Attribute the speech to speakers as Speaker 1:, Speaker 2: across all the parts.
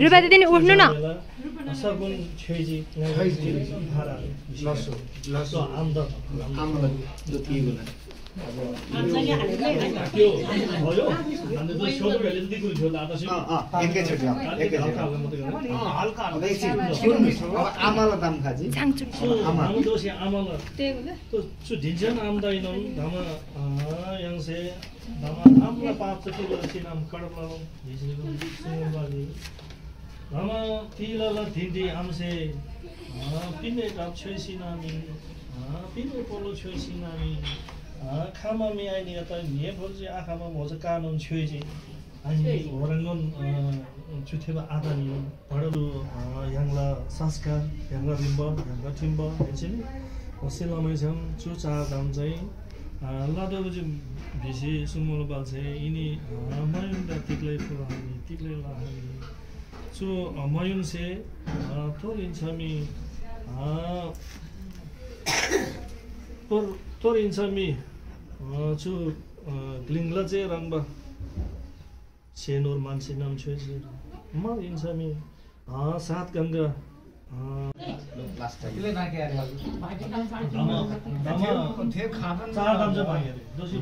Speaker 1: रुपादिनी उठ्नु न
Speaker 2: आमाला दाम खाजी आमा
Speaker 3: दोषी आमाला तो सुधिजन आमदाइनम धमा यंसे धमा आमला पाप के लसिनाम कडपलाम हिजको सिंगबाली धमा तिलला दिदी आमसे पिने गाप छैसिनामी पिने पोलो छैसिनामी खामा मियाइनी त ने भोलजी आखामा मोज कानुन छैजी 아니 오랑은 주태바 아다니 바로도 양라 산스카 양라 림바 양라 팀바 엔진 오실라메장 주자 담자이 라도 좀 비시 숨을 봐세 이니 마윤다 틱레 프라니 틱레라 하니 주 마윤세 토린 참이 토린 참이 주 글링라제 랑바 सेनोर मान्छे नाम छोएछ म इन्सामी सात गंगा
Speaker 2: लास्ट टाइम ले ना के यार
Speaker 3: थे खाना चार दाम चाहिँ पाए दोसी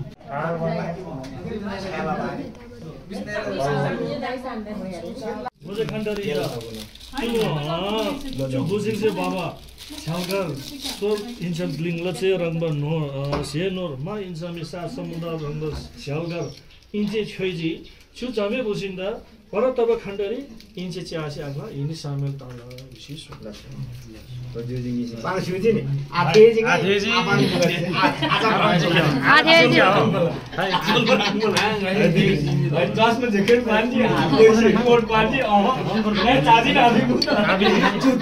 Speaker 3: मुझे खण्डरी जो बुझिङ से बाबा छाउगर तो इन्सान ग्लिङला चाहिँ रंगबा नो सेनोर म इन्सामी सात समुद्र रंग छाउगर इन्चे छोइजी छु जामे बुझिन्दा पर तब खण्डरी इन्चे च्यासी आग्ला इनि सामेल तल विशेष होला
Speaker 2: तो जो जिंगी से पाँच छुजी नि आधे जिंगी आधे क्लास में जकेट पानी कोट पानी मैं चाजी ना अभी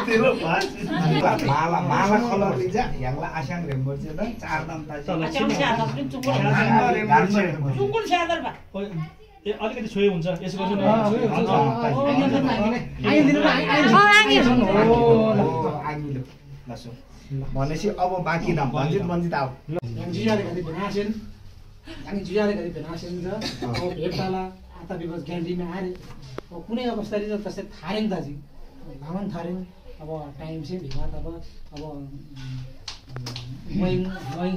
Speaker 2: तेरो पास माला कलर लिजा यांगला आशाङ रेम्बो चाहिँ त चार दाम ताजी चुकुल स्यादर बा
Speaker 3: ए अलिकति छोए हुन्छ यसो गर्नु न
Speaker 2: भनेपछि अब बाँकी दाम भन्जित आऊ
Speaker 4: जियाले गरी बनासेन अनि जियाले गरी बनासेन र भेटताला आता बिगस ग्यान्डीमा आरे कुनै अवस्थाले त त्यसै थारेन दाजी लामन थारेन अब टाइम से भिवा तब अब मइन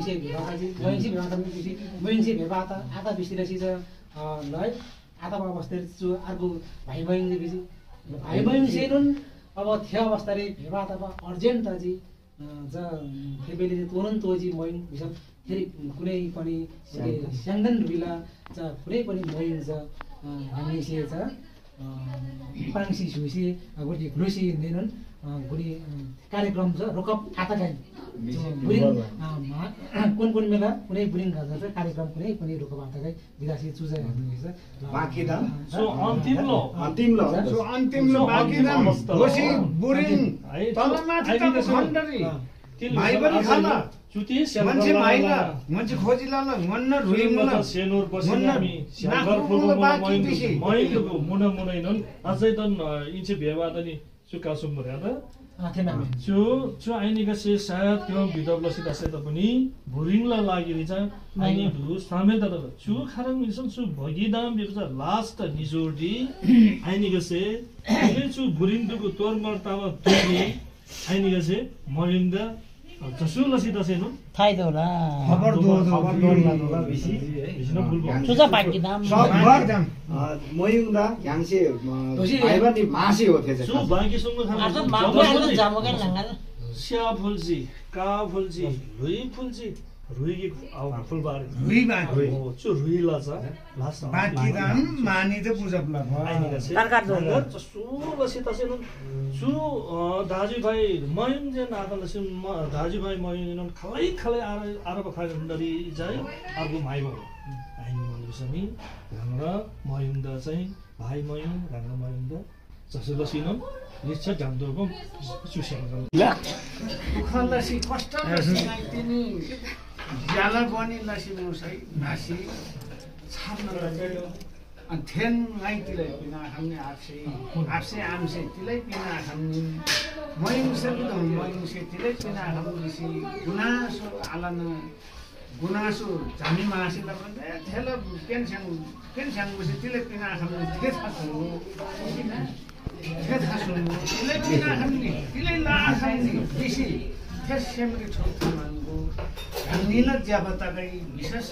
Speaker 4: से भिवा दाजी मइन से भिवा तब मइन से भिवा आता बिस्तिरसी छ लय आता अवस्था जो अर्को भाइ बहिनी बेसी भाइ बहिनी सेनुन अब थियो अवस्थाले भेवा तब अर्जेन्ट दाजी ज फेबेले तुरन्त तोजी मोइन बिसन फेरि कुनै पनि स्याङ्दन रुबिला ज कुनै पनि मोइन ज हामी से छ पाङसी सुसी गुडी ग्लुसी नेनन गुडी कार्यक्रम छ रोकप आता गाई बुरिङ कुन बेला कुनै बुरिङ गर्दा चाहिँ कार्यक्रम कुनै पनि रोकप आता गाई विदासी चुजा हेर्नुहुन्छ
Speaker 2: बाँकी दाम
Speaker 3: सो अन्तिम लो
Speaker 2: बाँकी दाम गोसी बुरिङ तलमाथि त खण्डरी भाइ पनि खाला
Speaker 3: चुती
Speaker 2: मान्छे माइला मान्छे खोजिला ल मन्न रुइमला
Speaker 3: सेनोर बसिनामी स्यागर फुलको माइलको मुना मुनाइनन् अझै त इन्चे भेवा त नि सुकासुम भर्या छु आइनिका से सायद त्यो बिदब्लसी दसै त पनि बुरिङला लागि चाहिँ आइनि दु सामे त छु खारम मिसन छु भगिदाम बिचा लास्ट निजोडी आइनिका से छु बुरिङ दुको तोर मर्तामा दुनी आइनिका से मरिन्दा जसुलसी दसै नु
Speaker 4: थाइ दोला
Speaker 2: खबर होला बेसी
Speaker 4: सुजा पाकी दाम
Speaker 2: सब मोयुङ दा याङसे भाइबा नि मासी हो थे
Speaker 3: सु बाकी सुंग खाना
Speaker 4: आज मागले जामगे लंगा
Speaker 3: स्या फुलजी का फुलजी रुई फुलजी रुई की फुलबारी
Speaker 2: रुई बा
Speaker 3: ओ छु रुईला छ लास्ट
Speaker 2: बाकी दाम मानी त बुझप्ला
Speaker 3: आइनिका से
Speaker 4: सरकार जोन
Speaker 3: सु बसी तसे नु छु दाजु भाइ मयन जे नातल से दाजु भाइ मयन खलै आरब खण्डरी जाइ अर्को माइबो आइनि मन बिसमी रंगा मयन द चाहिँ भाइ मयन रंगा मयन द जसो लसिन निश्चय जान्दोको सुसेन
Speaker 2: ला दुखलसी कष्ट तिनी ज्याला बनी लसी मुसै नासी छाप्न लाग्यो अनि थेन आइतिले पिना खाने आफसे आमसे तिलै पिना खाने मयङसे तिलै पिना खाने गुनासो आलन गुनासो झामी मासी त भने थेल केनस्याङ मुसे तिलै पिना खाने के थाहा तिलै पिना खाने तिलै ला खाने दिसी त्यस सेमले छोटा मानको हामीला ज्याबता गई विशेष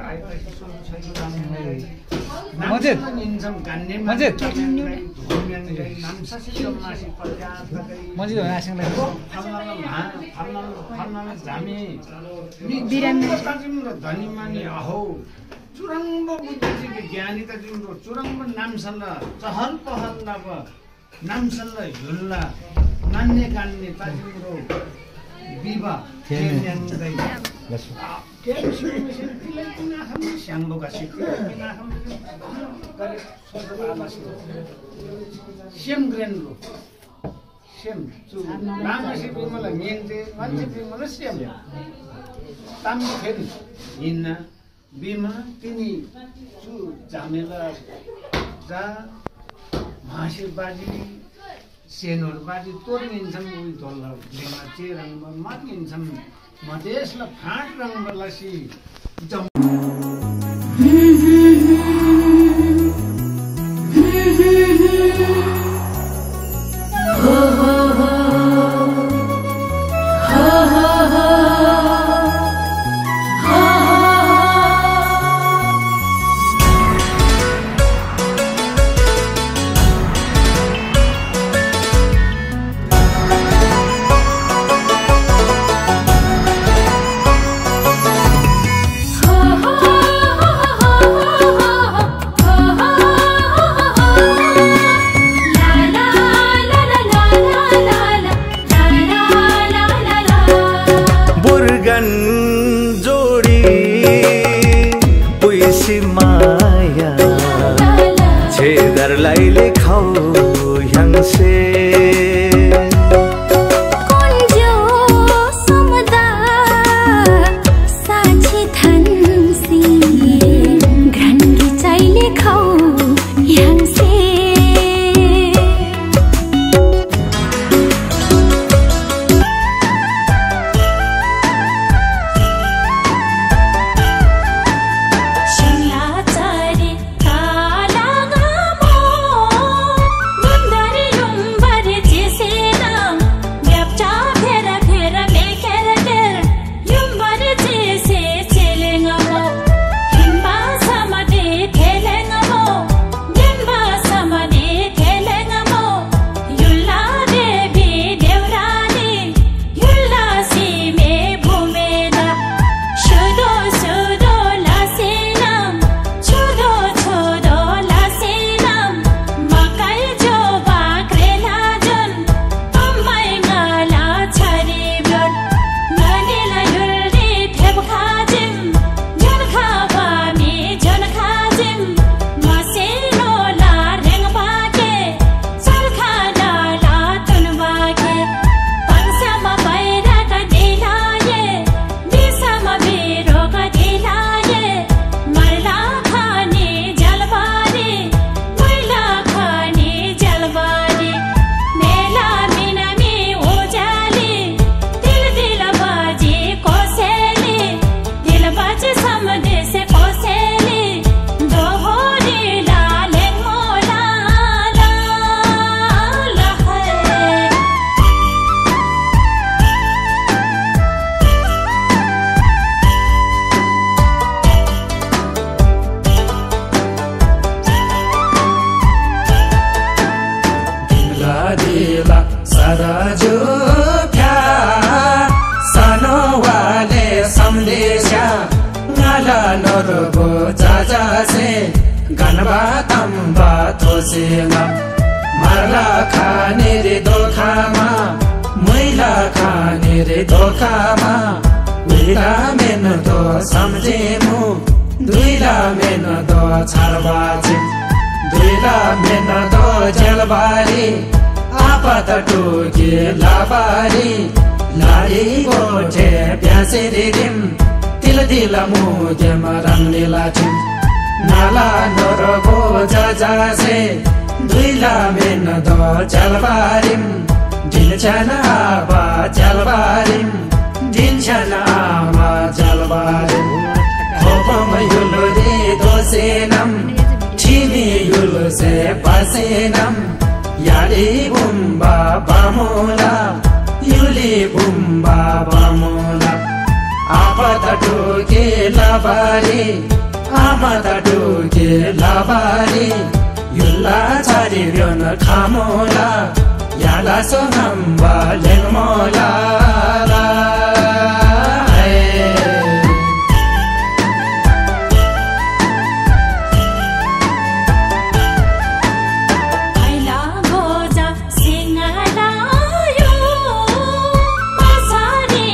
Speaker 2: आएपछि सोच छैन मजेत निन्छम गान्ने मजेत नामसासी जम्मासी पर्याप्त गई
Speaker 4: मजेत आसिङलाई
Speaker 2: फल्न जामे बिरामी तिम्रो धनी मानी अहो चुरङ्ग बुद्धिजीवी ज्ञानी त तिम्रो चुरङ्ग नामसँग चहल पहल नामसँग हिल्ला मान्ने गान्ने त तिम्रो विवाह 땡냥다이 게임시면서 필라이나 하면 샹보가 시키나 하면 가리 소소가 아마시 시엠그랜로 시엠 주 나가시 비말라 멘데 완전 비말라 시엠 tampen inna bima tini chu jamela ja mahashir baji senor baji torin sam ui dolla lema che rang ma matin sam madesh la phat rang bala si jam
Speaker 5: Singalayo, masari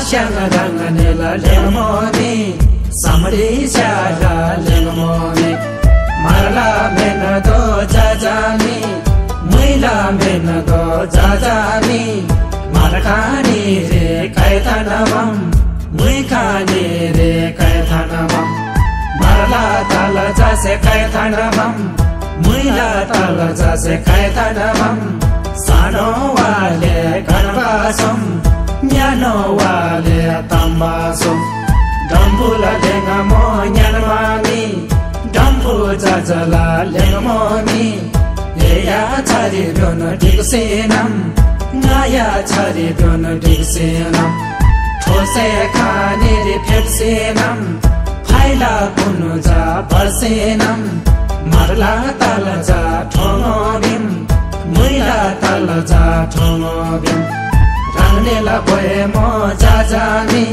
Speaker 5: 샤샤가 당가네라 랭모니 사마리 샤샤 랭모니 말라 메나도 자자니 무이라 메나도 자자니 마라카니 रे कायतानावम मुइखानी रे कायतानावम मारला ताल जासे कायतानावम मुइला ताल जासे कायतानावम सानो वाले गणवासम न्यानो वाले तम्बासम डम्बुला लेंगमो न्यानमानी डम्बु जाजला लेंगमोनी येया छारी रोन डिगसेनम नाया छारी रोन डिगसेनम ठोसे खाने रे फेक्सेनम फाइला पुनु जा बर्सेनम मारला ताल जा ठोङोबिम मुइला ताल जा ठोङोबिम रांनेला बोए मो जाजानी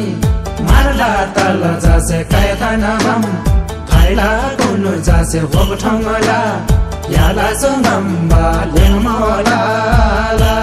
Speaker 5: मारला ताल जा से कायतानावम फाइला पुनु जा से होग ठोङला याला सुनम्बा लेंगमोला ला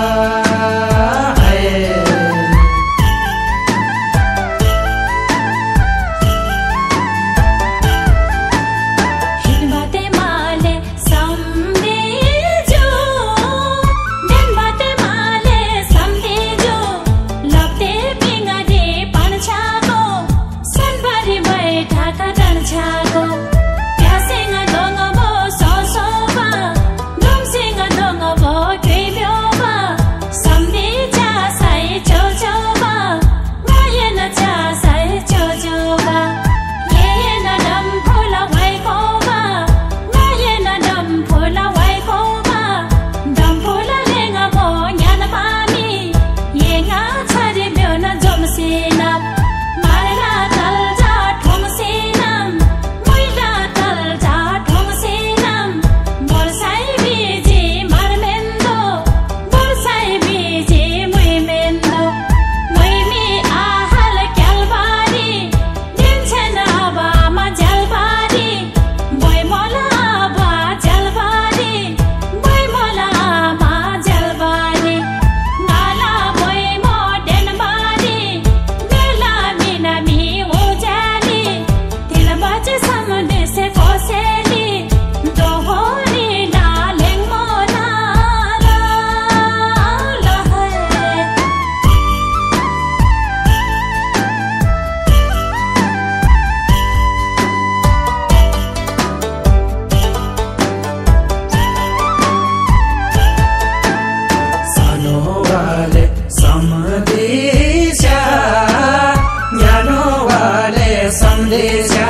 Speaker 5: संदेशा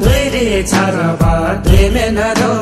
Speaker 5: दुई रे छारबा दुई मेनरो